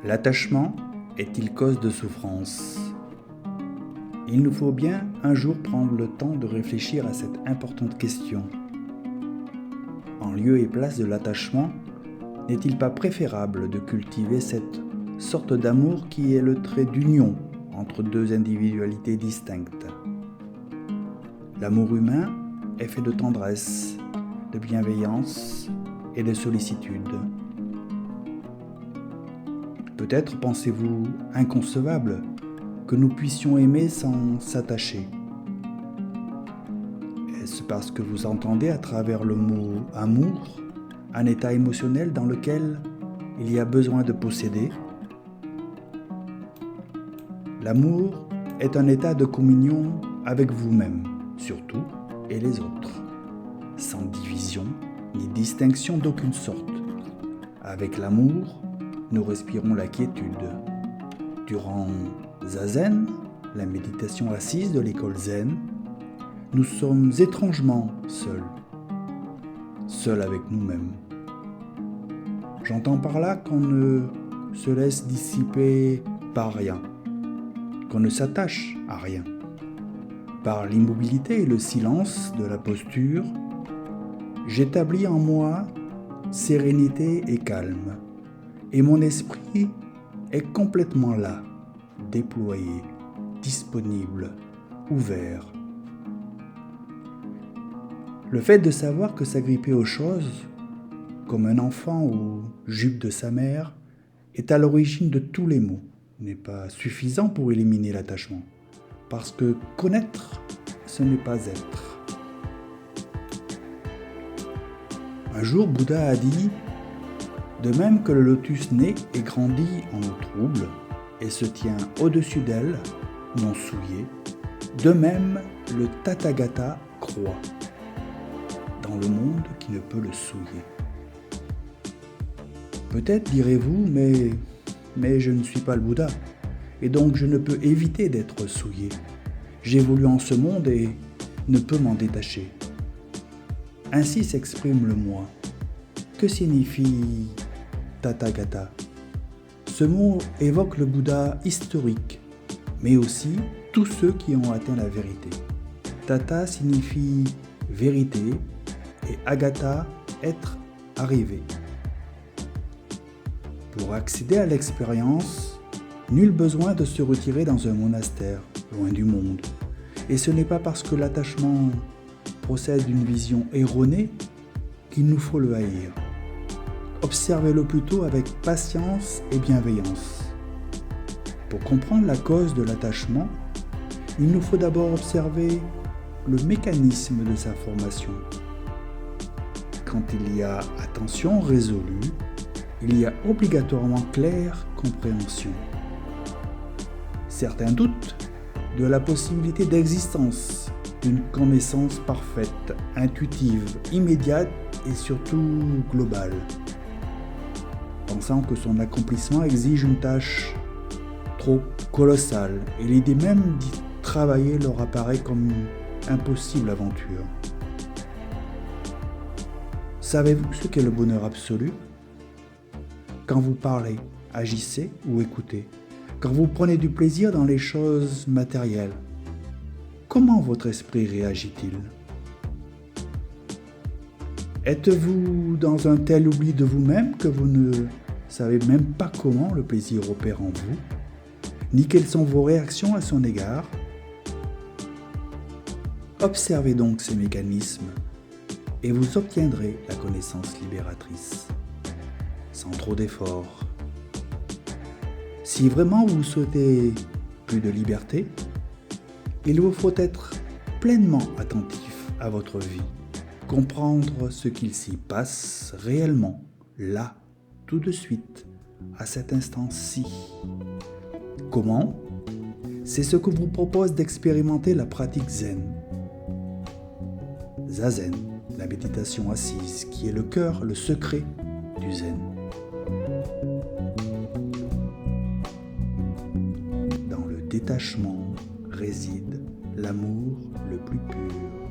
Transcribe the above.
L'attachement est-il cause de souffrance ? Il nous faut bien un jour prendre le temps de réfléchir à cette importante question. En lieu et place de l'attachement, n'est-il pas préférable de cultiver cette sorte d'amour qui est le trait d'union entre deux individualités distinctes ? L'amour humain est fait de tendresse, de bienveillance et de sollicitude. Peut-être pensez-vous inconcevable que nous puissions aimer sans s'attacher. Est-ce parce que vous entendez à travers le mot « amour » un état émotionnel dans lequel il y a besoin de posséder ? L'amour est un état de communion avec vous-même, surtout, et les autres, sans division ni distinction d'aucune sorte. Avec l'amour, nous respirons la quiétude. Durant Zazen, la méditation assise de l'école Zen, nous sommes étrangement seuls avec nous-mêmes. J'entends par là qu'on ne se laisse dissiper par rien, qu'on ne s'attache à rien. Par l'immobilité et le silence de la posture, j'établis en moi sérénité et calme, et mon esprit est complètement là, déployé, disponible, ouvert. Le fait de savoir que s'agripper aux choses, comme un enfant aux jupes de sa mère, est à l'origine de tous les maux, n'est pas suffisant pour éliminer l'attachement, parce que connaître, ce n'est pas être. Un jour, Bouddha a dit « De même que le lotus naît et grandit en eau trouble et se tient au-dessus d'elle, non souillé, de même le Tathagata croît dans le monde qui ne peut le souiller. » Peut-être direz-vous, mais je ne suis pas le Bouddha, et donc je ne peux éviter d'être souillé. J'évolue en ce monde et ne peux m'en détacher. Ainsi s'exprime le moi. Que signifie Tathagata ? Ce mot évoque le Bouddha historique, mais aussi tous ceux qui ont atteint la vérité. Tata signifie vérité et Agata, être arrivé. Pour accéder à l'expérience, nul besoin de se retirer dans un monastère, loin du monde. Et ce n'est pas parce que l'attachement procède d'une vision erronée qu'il nous faut le haïr. Observez-le plutôt avec patience et bienveillance. Pour comprendre la cause de l'attachement, il nous faut d'abord observer le mécanisme de sa formation. Quand il y a attention résolue, il y a obligatoirement claire compréhension. Certains doutent de la possibilité d'existence d'une connaissance parfaite, intuitive, immédiate et surtout globale, pensant que son accomplissement exige une tâche trop colossale et l'idée même d'y travailler leur apparaît comme une impossible aventure. Savez-vous ce qu'est le bonheur absolu ? Quand vous parlez, agissez ou écoutez, quand vous prenez du plaisir dans les choses matérielles, comment votre esprit réagit-il ? Êtes-vous dans un tel oubli de vous-même que vous ne savez même pas comment le plaisir opère en vous, ni quelles sont vos réactions à son égard ? Observez donc ces mécanismes et vous obtiendrez la connaissance libératrice, sans trop d'efforts. Si vraiment vous souhaitez plus de liberté, il vous faut être pleinement attentif à votre vie, comprendre ce qu'il s'y passe réellement, là, tout de suite, à cet instant-ci. Comment ? C'est ce que vous propose d'expérimenter la pratique zen. Zazen, la méditation assise, qui est le cœur, le secret du zen. Dans le détachement réside l'amour le plus pur.